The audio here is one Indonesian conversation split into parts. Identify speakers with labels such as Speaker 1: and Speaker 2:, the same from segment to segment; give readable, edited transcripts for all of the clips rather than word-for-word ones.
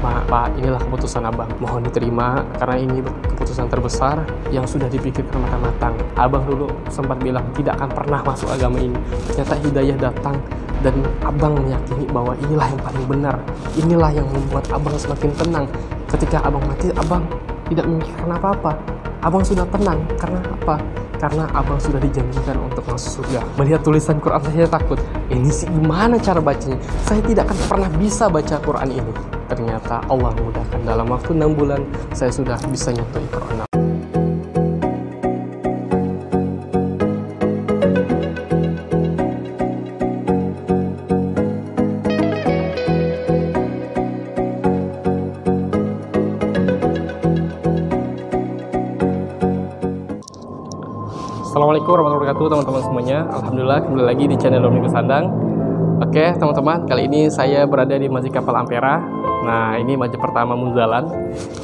Speaker 1: Pak, inilah keputusan Abang. Mohon diterima karena ini keputusan terbesar yang sudah dipikirkan matang-matang. Abang dulu sempat bilang tidak akan pernah masuk agama ini. Ternyata hidayah datang dan Abang meyakini bahwa inilah yang paling benar. Inilah yang membuat Abang semakin tenang. Ketika Abang mati, Abang tidak memikirkan apa-apa. Abang sudah tenang. Karena apa? Karena Abang sudah dijanjikan untuk masuk surga. Melihat tulisan Quran saya takut. Ini sih gimana cara bacanya? Saya tidak akan pernah bisa baca Quran ini. Ternyata Allah mudahkan. Dalam waktu 6 bulan saya sudah bisa nyentuh Quran. Assalamualaikum warahmatullahi wabarakatuh teman-teman semuanya. Alhamdulillah kembali lagi di channel Dominikus Sandang. Oke teman-teman, kali ini saya berada di Masjid Kapal Ampera. Nah ini masjid pertama Munzalan.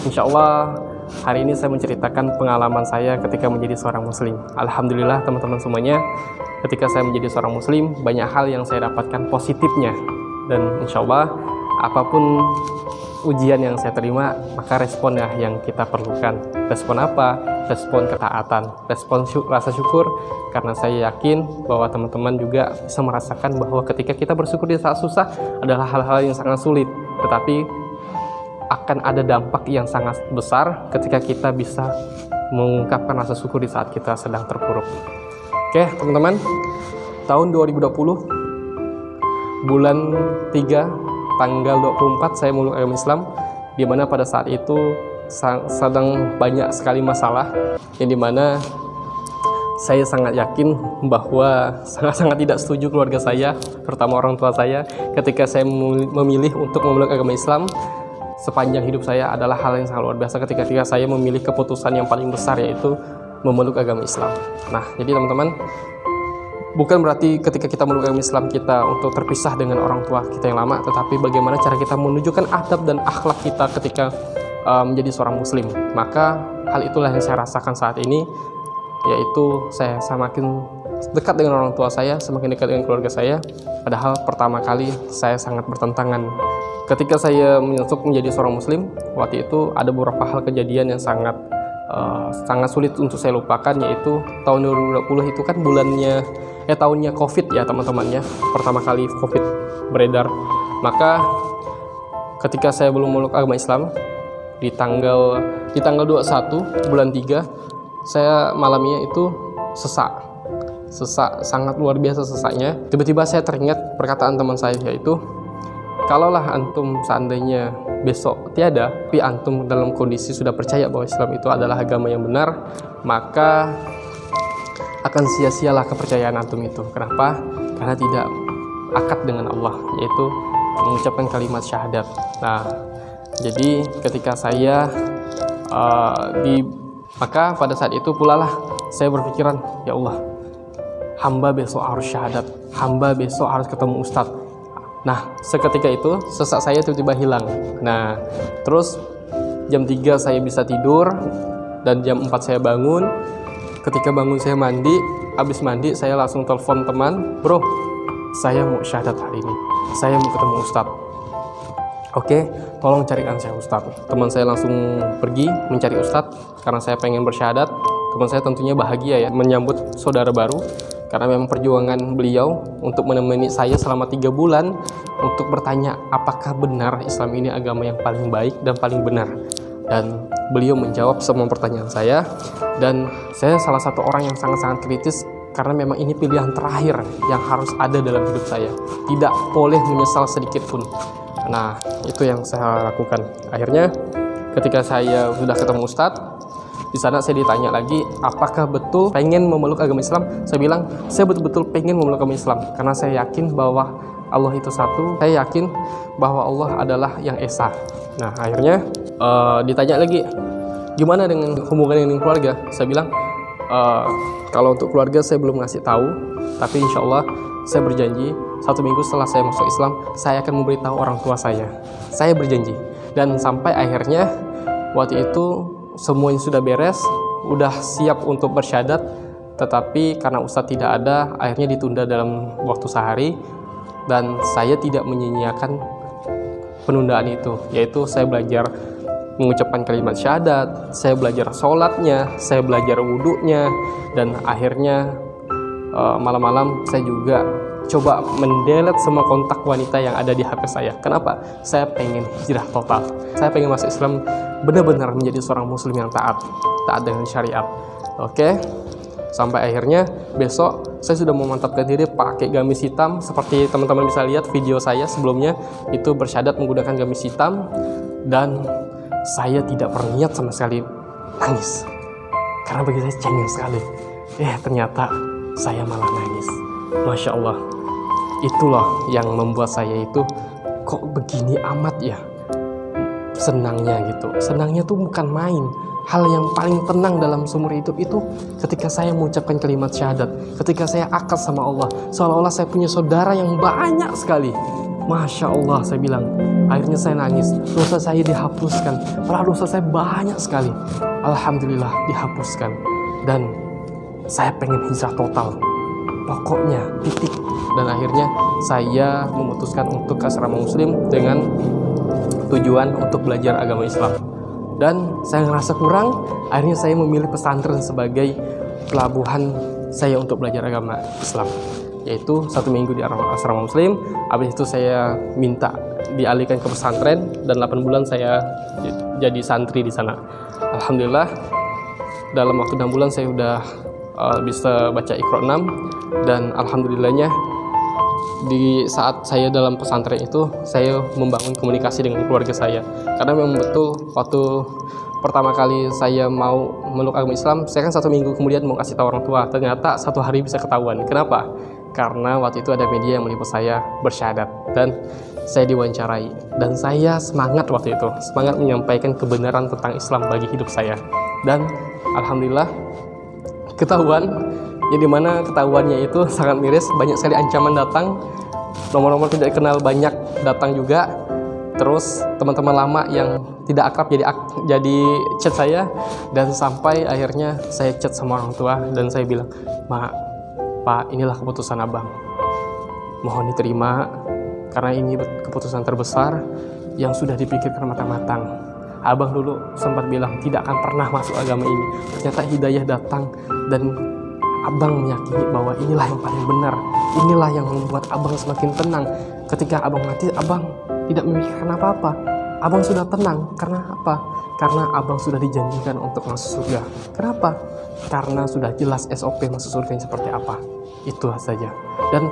Speaker 1: Insya Allah hari ini saya menceritakan pengalaman saya ketika menjadi seorang muslim. Alhamdulillah teman-teman semuanya, ketika saya menjadi seorang muslim banyak hal yang saya dapatkan positifnya. Dan insya Allah apapun ujian yang saya terima, maka responnya yang kita perlukan. Respon apa? Respon ketaatan, respon rasa syukur, karena saya yakin bahwa teman-teman juga bisa merasakan bahwa ketika kita bersyukur di saat susah adalah hal-hal yang sangat sulit, tetapi akan ada dampak yang sangat besar ketika kita bisa mengungkapkan rasa syukur di saat kita sedang terpuruk. Oke teman-teman, tahun 2020 bulan 3 tanggal 24 saya meluk agama Islam, di mana pada saat itu sedang banyak sekali masalah, yang dimana saya sangat yakin bahwa sangat-sangat tidak setuju keluarga saya, terutama orang tua saya, ketika saya memilih untuk memeluk agama Islam. Sepanjang hidup saya adalah hal yang sangat luar biasa ketika saya memilih keputusan yang paling besar, yaitu memeluk agama Islam. Nah jadi teman-teman, bukan berarti ketika kita memeluk agama Islam kita untuk terpisah dengan orang tua kita yang lama, tetapi bagaimana cara kita menunjukkan adab dan akhlak kita ketika menjadi seorang muslim. Maka hal itulah yang saya rasakan saat ini, yaitu saya semakin dekat dengan orang tua saya, semakin dekat dengan keluarga saya. Padahal pertama kali saya sangat bertentangan. Ketika saya menyusul menjadi seorang muslim, waktu itu ada beberapa hal kejadian yang sangat sulit untuk saya lupakan, yaitu tahun 2020 itu kan tahunnya COVID ya teman-teman ya, pertama kali COVID beredar. Maka ketika saya belum memeluk agama Islam, di tanggal 21 bulan 3 saya malamnya itu sesak sangat luar biasa sesaknya. Tiba-tiba saya teringat perkataan teman saya, yaitu kalaulah antum seandainya besok tiada, tapi antum dalam kondisi sudah percaya bahwa Islam itu adalah agama yang benar, maka akan sia-sialah kepercayaan antum itu. Kenapa? Karena tidak akad dengan Allah, yaitu mengucapkan kalimat syahadat. Nah jadi ketika saya maka pada saat itu pula lah saya berpikiran, ya Allah, hamba besok harus syahadat, hamba besok harus ketemu ustadz. Nah seketika itu sesak saya tiba-tiba hilang. Nah terus jam 3 saya bisa tidur, dan jam 4 saya bangun. Ketika bangun saya mandi, habis mandi saya langsung telepon teman, bro saya mau syahadat hari ini, saya mau ketemu ustadz. Oke, tolong carikan saya ustadz. Teman saya langsung pergi mencari ustadz karena saya pengen bersyahadat. Teman saya tentunya bahagia ya menyambut saudara baru, karena memang perjuangan beliau untuk menemani saya selama 3 bulan untuk bertanya apakah benar Islam ini agama yang paling baik dan paling benar. Dan beliau menjawab semua pertanyaan saya, dan saya salah satu orang yang sangat-sangat kritis karena memang ini pilihan terakhir yang harus ada dalam hidup saya. Tidak boleh menyesal sedikit pun. Nah itu yang saya lakukan. Akhirnya ketika saya sudah ketemu ustadz, di sana saya ditanya lagi apakah betul pengen memeluk agama Islam. Saya bilang saya betul-betul pengen memeluk agama Islam karena saya yakin bahwa Allah itu satu. Saya yakin bahwa Allah adalah yang esa. Nah akhirnya ditanya lagi, gimana dengan hubungan dengan keluarga? Saya bilang kalau untuk keluarga saya belum ngasih tahu, tapi insya Allah saya berjanji 1 minggu setelah saya masuk Islam, saya akan memberitahu orang tua saya. Saya berjanji. Dan sampai akhirnya waktu itu semuanya sudah beres, udah siap untuk bersyahadat, tetapi karena ustadz tidak ada, akhirnya ditunda dalam waktu sehari. Dan saya tidak menyia-nyiakan penundaan itu, yaitu saya belajar mengucapkan kalimat syahadat, saya belajar sholatnya, saya belajar wudhunya, dan akhirnya malam-malam saya juga coba mendelete semua kontak wanita yang ada di HP saya. Kenapa? Saya pengen hijrah total. Saya pengen masuk Islam, benar-benar menjadi seorang muslim yang taat dengan syariat. Oke. Sampai akhirnya besok saya sudah memantapkan diri pakai gamis hitam. Seperti teman-teman bisa lihat video saya sebelumnya, itu bersyahadat menggunakan gamis hitam, dan saya tidak berniat sama sekali nangis, karena bagi saya cengeng sekali. Ternyata saya malah nangis. Masya Allah. Itulah yang membuat saya itu kok begini amat ya senangnya gitu. Senangnya tuh bukan main. Hal yang paling tenang dalam seumur hidup itu ketika saya mengucapkan kalimat syahadat, ketika saya akad sama Allah, seolah-olah saya punya saudara yang banyak sekali. Masya Allah, saya bilang. Akhirnya saya nangis, dosa saya dihapuskan. Padahal dosa saya banyak sekali. Alhamdulillah dihapuskan. Dan saya pengen hijrah total, pokoknya titik. Dan akhirnya saya memutuskan untuk ke asrama muslim dengan tujuan untuk belajar agama Islam. Dan saya ngerasa kurang, akhirnya saya memilih pesantren sebagai pelabuhan saya untuk belajar agama Islam, yaitu 1 minggu di asrama muslim. Habis itu saya minta dialihkan ke pesantren, dan 8 bulan saya jadi santri di sana. Alhamdulillah dalam waktu 6 bulan saya udah bisa baca Iqra 6, dan alhamdulillahnya di saat saya dalam pesantren itu saya membangun komunikasi dengan keluarga saya. Karena memang betul waktu pertama kali saya mau meluk agama Islam, saya kan 1 minggu kemudian mau kasih tahu orang tua, ternyata 1 hari bisa ketahuan. Kenapa? Karena waktu itu ada media yang meliput saya bersyahadat dan saya diwawancarai, dan saya semangat waktu itu, semangat menyampaikan kebenaran tentang Islam bagi hidup saya. Dan alhamdulillah ketahuan, yang dimana ketahuannya itu sangat miris. Banyak sekali ancaman datang, nomor-nomor tidak dikenal banyak datang juga. Terus teman-teman lama yang tidak akrab jadi chat saya, dan sampai akhirnya saya chat sama orang tua dan saya bilang, Pak, inilah keputusan abang, mohon diterima karena ini keputusan terbesar yang sudah dipikirkan matang-matang. Abang dulu sempat bilang tidak akan pernah masuk agama ini, ternyata hidayah datang dan abang meyakini bahwa inilah yang paling benar, inilah yang membuat abang semakin tenang. Ketika abang mati, abang tidak memikirkan apa-apa, abang sudah tenang. Karena apa? Karena abang sudah dijanjikan untuk masuk surga. Kenapa? Karena sudah jelas SOP masuk surga yang seperti apa. Itu saja. Dan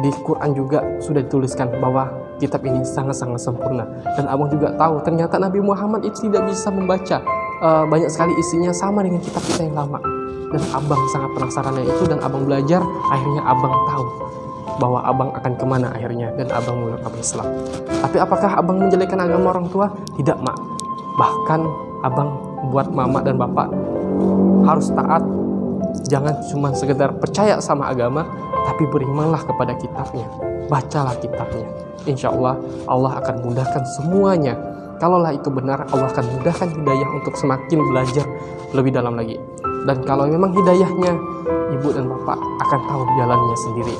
Speaker 1: di Quran juga sudah dituliskan bahwa kitab ini sangat-sangat sempurna. Dan abang juga tahu ternyata Nabi Muhammad itu tidak bisa membaca. Banyak sekali isinya sama dengan kitab kita yang lama. Dan abang sangat penasaran dengan itu, dan abang belajar. Akhirnya abang tahu bahwa abang akan kemana akhirnya, dan abang meluk agama Islam. Tapi apakah abang menjelekkan agama orang tua? Tidak, Mak. Bahkan abang buat mama dan bapak harus taat. Jangan cuma sekedar percaya sama agama, tapi berimanlah kepada kitabnya. Bacalah kitabnya. Insya Allah, Allah akan mudahkan semuanya. Kalaulah itu benar, Allah akan mudahkan hidayah untuk semakin belajar lebih dalam lagi. Dan kalau memang hidayahnya, ibu dan bapak akan tahu jalannya sendiri,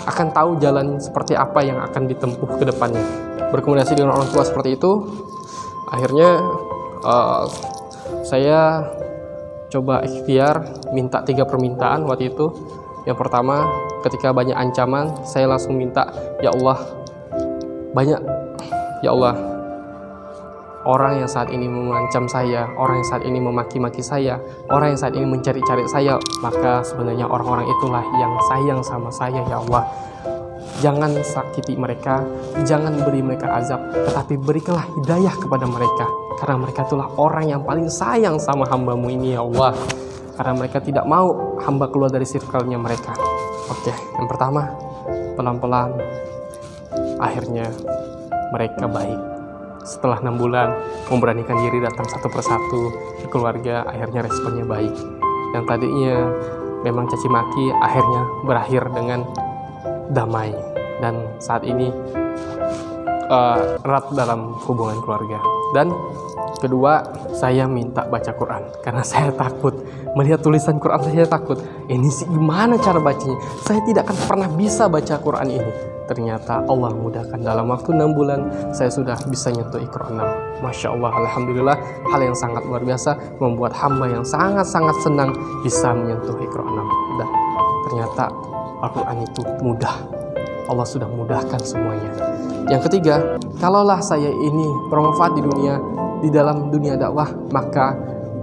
Speaker 1: akan tahu jalan seperti apa yang akan ditempuh ke depannya. Berkomunikasi dengan orang tua seperti itu, akhirnya saya coba ikhtiar minta 3 permintaan waktu itu. Yang pertama, ketika banyak ancaman, saya langsung minta, ya Allah, orang yang saat ini mengancam saya, orang yang saat ini memaki-maki saya, orang yang saat ini mencari-cari saya, maka sebenarnya orang-orang itulah yang sayang sama saya, ya Allah. Jangan sakiti mereka, jangan beri mereka azab, tetapi berikanlah hidayah kepada mereka, karena mereka itulah orang yang paling sayang sama hamba-Mu ini, ya Allah. Karena mereka tidak mau hamba keluar dari circle-nya mereka. Oke, yang pertama, pelan-pelan, akhirnya mereka baik. Setelah 6 bulan memberanikan diri datang satu persatu ke keluarga, akhirnya responnya baik. Yang tadinya memang caci maki, akhirnya berakhir dengan damai. Dan saat ini erat dalam hubungan keluarga. Dan kedua, saya minta baca Quran karena saya takut melihat tulisan Quran. Saya takut ini sih gimana cara bacanya, saya tidak akan pernah bisa baca Quran ini. ternyata Allah mudahkan. Dalam waktu 6 bulan saya sudah bisa nyentuh Iqra 6. Masya Allah, Alhamdulillah, hal yang sangat luar biasa membuat hamba yang sangat-sangat senang bisa menyentuh Iqra 6. Dan ternyata Al-Quran itu mudah. Allah sudah mudahkan semuanya. Yang ketiga, kalaulah saya ini bermanfaat di dunia, di dalam dunia dakwah, maka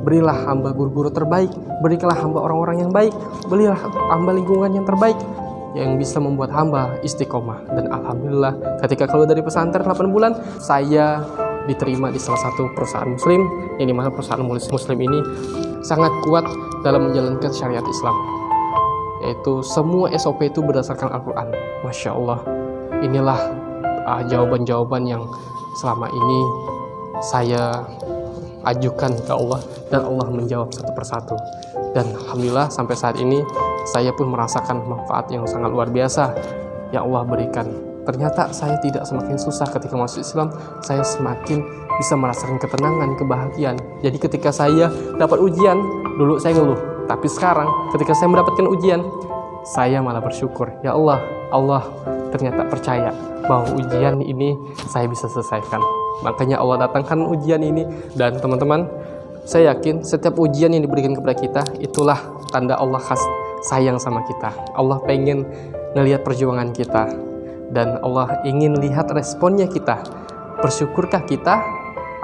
Speaker 1: berilah hamba guru-guru terbaik, berilah hamba orang-orang yang baik, berilah hamba lingkungan yang terbaik yang bisa membuat hamba istiqomah. Dan alhamdulillah, ketika keluar dari pesantren 8 bulan, saya diterima di salah satu perusahaan muslim, yang dimana perusahaan muslim ini sangat kuat dalam menjalankan syariat Islam, yaitu semua SOP itu berdasarkan Al-Quran. Masya Allah, inilah jawaban-jawaban yang selama ini saya ajukan ke Allah, dan Allah menjawab satu persatu. Dan alhamdulillah sampai saat ini saya pun merasakan manfaat yang sangat luar biasa yang Allah berikan. Ternyata saya tidak semakin susah ketika masuk Islam, saya semakin bisa merasakan ketenangan, kebahagiaan. Jadi ketika saya dapat ujian, dulu saya ngeluh, tapi sekarang ketika saya mendapatkan ujian, saya malah bersyukur. Ya Allah, Allah ternyata percaya bahwa ujian ini saya bisa selesaikan. Makanya Allah datangkan ujian ini. Dan teman-teman, saya yakin setiap ujian yang diberikan kepada kita, itulah tanda Allah khas sayang sama kita. Allah pengen ngelihat perjuangan kita, dan Allah ingin lihat responnya kita. Bersyukurkah kita,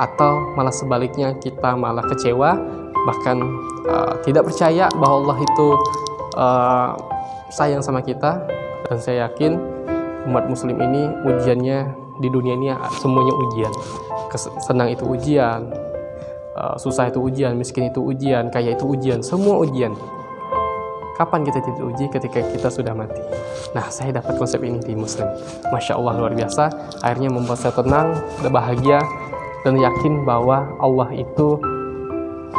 Speaker 1: atau malah sebaliknya kita malah kecewa, bahkan tidak percaya bahwa Allah itu sayang sama kita. Dan saya yakin umat muslim ini ujiannya di dunia ini semuanya ujian. Senang itu ujian, susah itu ujian, miskin itu ujian, kaya itu ujian, semua ujian. Kapan kita tidak uji? Ketika kita sudah mati. Nah, saya dapat konsep ini di muslim. Masya Allah, luar biasa. Akhirnya membuat saya tenang, bahagia, dan yakin bahwa Allah itu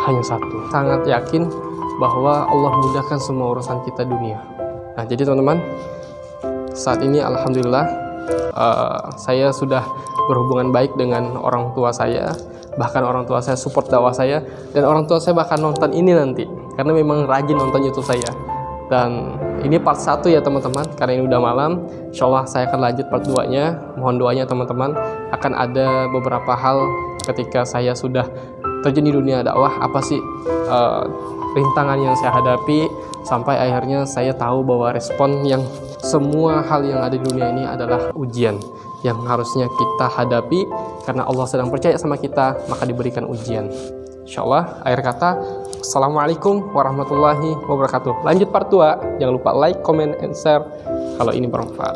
Speaker 1: hanya satu. Sangat yakin bahwa Allah mudahkan semua urusan kita dunia. Nah, jadi teman-teman, saat ini alhamdulillah saya sudah berhubungan baik dengan orang tua saya. Bahkan orang tua saya support dakwah saya, dan orang tua saya bahkan nonton ini nanti, karena memang rajin nonton YouTube saya. Dan ini part 1 ya teman-teman, karena ini udah malam. Insya Allah saya akan lanjut part 2-nya. Mohon doanya teman-teman. Akan ada beberapa hal ketika saya sudah terjun di dunia dakwah, apa sih rintangan yang saya hadapi, sampai akhirnya saya tahu bahwa respon yang semua hal yang ada di dunia ini adalah ujian yang harusnya kita hadapi. Karena Allah sedang percaya sama kita, maka diberikan ujian. Insya Allah, akhir kata, Assalamualaikum warahmatullahi wabarakatuh. Lanjut part 2, jangan lupa like, comment, and share kalau ini bermanfaat.